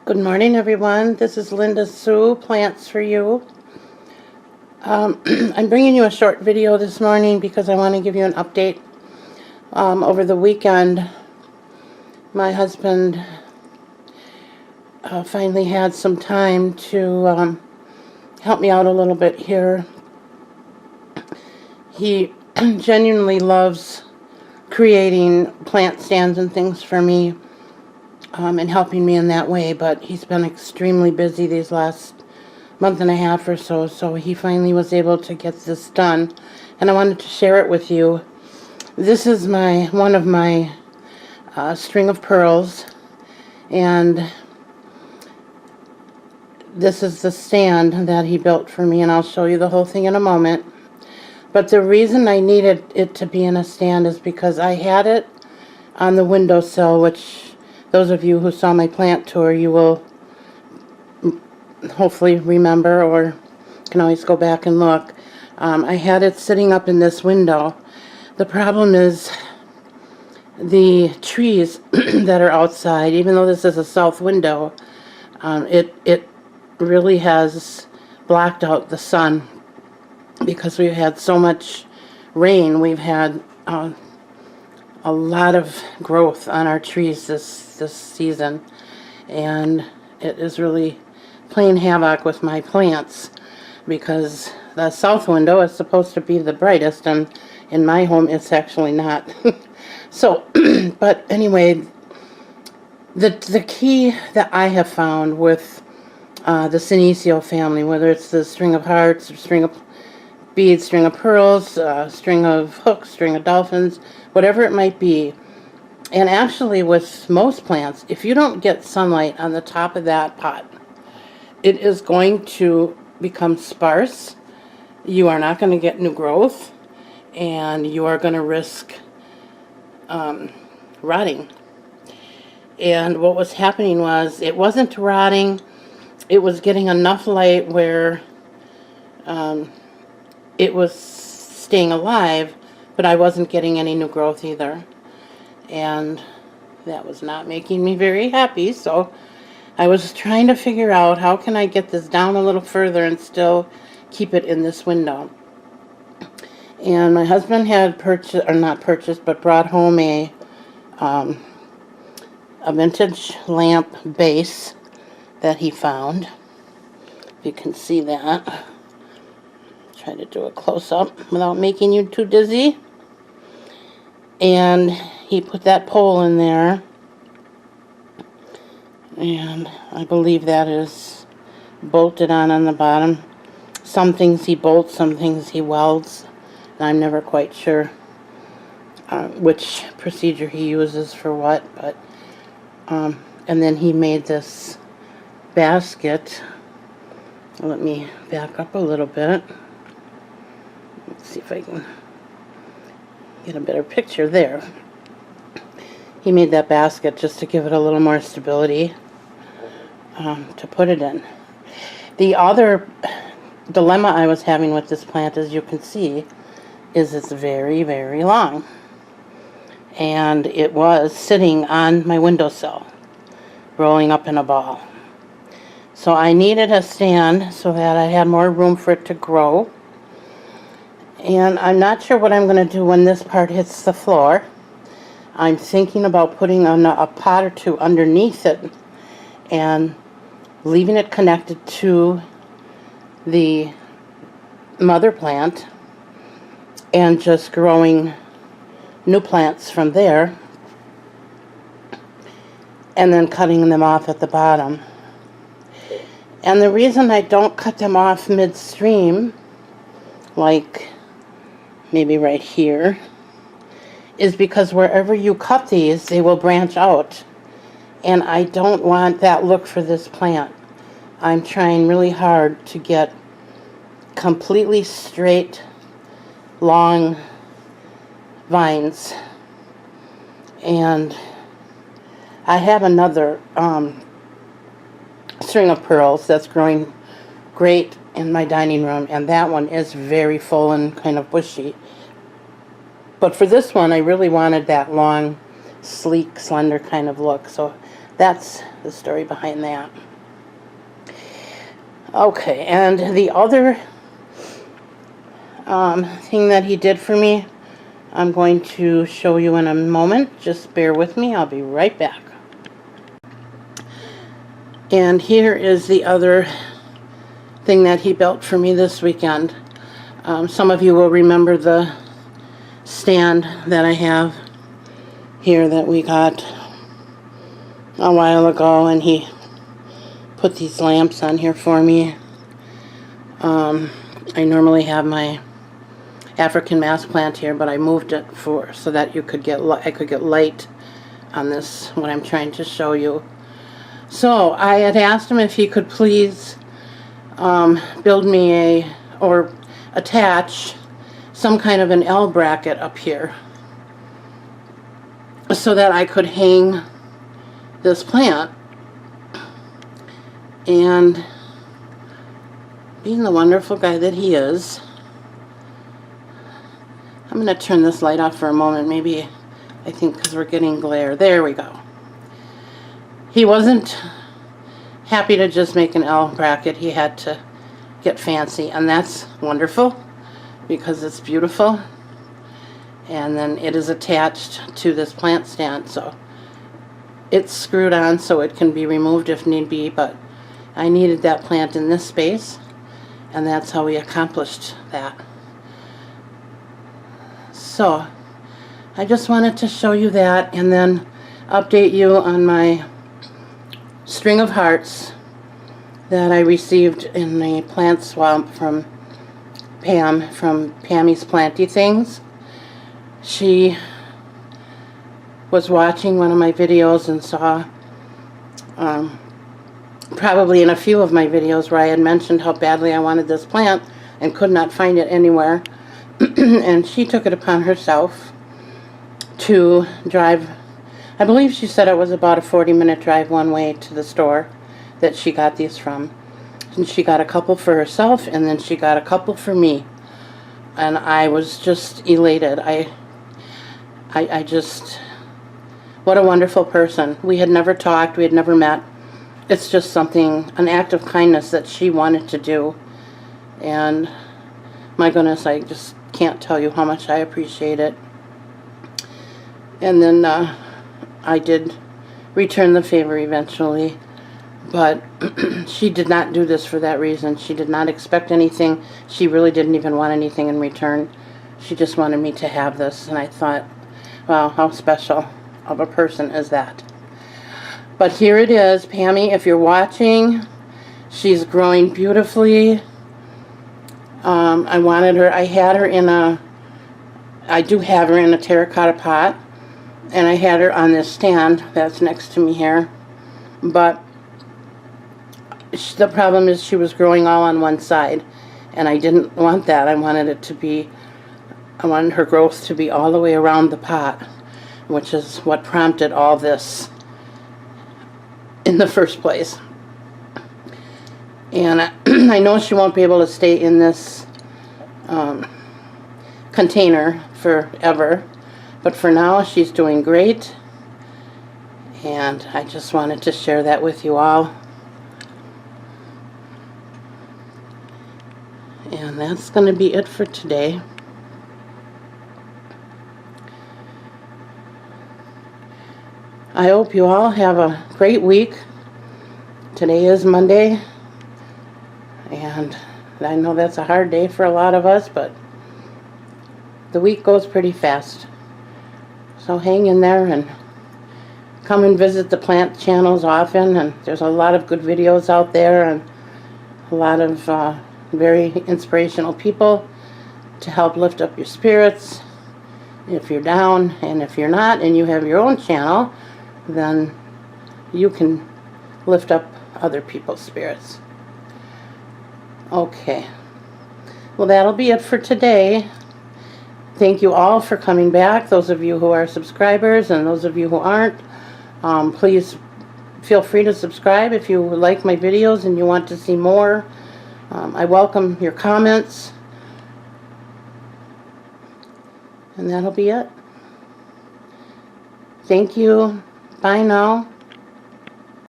Good morning, everyone. This is Linda Sue, Plants for You. I'm bringing you a short video this morning because I want to give you an update. Over the weekend, my husband finally had some time to help me out a little bit here. He genuinely loves creating plant stands and things for me. And helping me in that way, but he's been extremely busy these last month and a half or so, so he finally was able to get this done, and I wanted to share it with you. This is one of my string of pearls, and this is the stand that he built for me, and I'll show you the whole thing in a moment. But the reason I needed it to be in a stand is because I had it on the windowsill, which those of you who saw my plant tour, you will hopefully remember, or can always go back and look. I had it sitting up in this window. The problem is the trees that are outside, even though this is a south window, it really has blocked out the sun because we've had so much rain. We've had a lot of growth on our trees this season, and it is really playing havoc with my plants because the south window is supposed to be the brightest, and in my home it's actually not. So but anyway, the key that I have found with the Senecio family, whether it's the string of hearts or string of beads, string of pearls, string of hooks, string of dolphins, whatever it might be. And actually with most plants, if you don't get sunlight on the top of that pot, it is going to become sparse. You are not going to get new growth, and you are going to risk rotting. And what was happening was, it wasn't rotting, it was getting enough light where it was staying alive, but I wasn't getting any new growth either. And that was not making me very happy, so I was trying to figure out how can I get this down a little further and still keep it in this window. And my husband had brought home a vintage lamp base that he found. If you can see that. Try to do a close-up without making you too dizzy. And he put that pole in there, and I believe that is bolted on the bottom. Some things he bolts, some things he welds, and I'm never quite sure which procedure he uses for what. But and then he made this basket. Let me back up a little bit. Let's see if I can get a better picture there. He made that basket just to give it a little more stability to put it in. The other dilemma I was having with this plant, as you can see, is it's very, very long. And it was sitting on my windowsill, rolling up in a ball. So I needed a stand so that I had more room for it to grow. And I'm not sure what I'm going to do when this part hits the floor. I'm thinking about putting a pot or two underneath it and leaving it connected to the mother plant and just growing new plants from there, and then cutting them off at the bottom. And the reason I don't cut them off midstream, like maybe right here, is because wherever you cut these, they will branch out. And I don't want that look for this plant. I'm trying really hard to get completely straight, long vines. And I have another string of pearls that's growing great in my dining room, and that one is very full and kind of bushy. But for this one, I really wanted that long, sleek, slender kind of look. So that's the story behind that. Okay, and the other thing that he did for me, I'm going to show you in a moment. Just bear with me. I'll be right back. And here is the other thing that he built for me this weekend. Some of you will remember the stand that I have here that we got a while ago, and he put these lamps on here for me. I normally have my African mask plant here, but I moved it so that I could get light on this, what I'm trying to show you. So I had asked him if he could please build me or attach some kind of an L bracket up here so that I could hang this plant. And being the wonderful guy that he is, I'm going to turn this light off for a moment, maybe, I think because we're getting glare. There we go. He wasn't happy to just make an L bracket. He had to get fancy, and that's wonderful because it's beautiful. And then it is attached to this plant stand, so it's screwed on so it can be removed if need be, but I needed that plant in this space, and that's how we accomplished that. So I just wanted to show you that and then update you on my string of hearts that I received in the plant swap from Pam, from Pammy's Planty Things. She was watching one of my videos and saw probably in a few of my videos where I had mentioned how badly I wanted this plant and could not find it anywhere. And she took it upon herself to drive, I believe she said it was about a 40-minute drive one way to the store that she got these from. And she got a couple for herself, and then she got a couple for me. And I was just elated. I just, what a wonderful person. We had never talked, we had never met. It's just something, an act of kindness that she wanted to do. And my goodness, I just can't tell you how much I appreciate it. And then I did return the favor eventually, but she did not do this for that reason. She did not expect anything. She really didn't even want anything in return. She just wanted me to have this, and I thought, wow, how special of a person is that? But here it is, Pammy, if you're watching, she's growing beautifully. I had her in I do have her in a terracotta pot, and I had her on this stand that's next to me here, but the problem is she was growing all on one side, and I didn't want that. I wanted her growth to be all the way around the pot, which is what prompted all this in the first place. And I know she won't be able to stay in this container forever, but for now she's doing great, and I just wanted to share that with you all. And that's going to be it for today. I hope you all have a great week. Today is Monday, and I know that's a hard day for a lot of us, but the week goes pretty fast. So hang in there and come and visit the plant channels often, and there's a lot of good videos out there and a lot of very inspirational people to help lift up your spirits if you're down. And if you're not and you have your own channel, then you can lift up other people's spirits. Okay, well, that'll be it for today. Thank you all for coming back, those of you who are subscribers and those of you who aren't. Please feel free to subscribe if you like my videos and you want to see more. I welcome your comments. And that'll be it. Thank you. Bye now.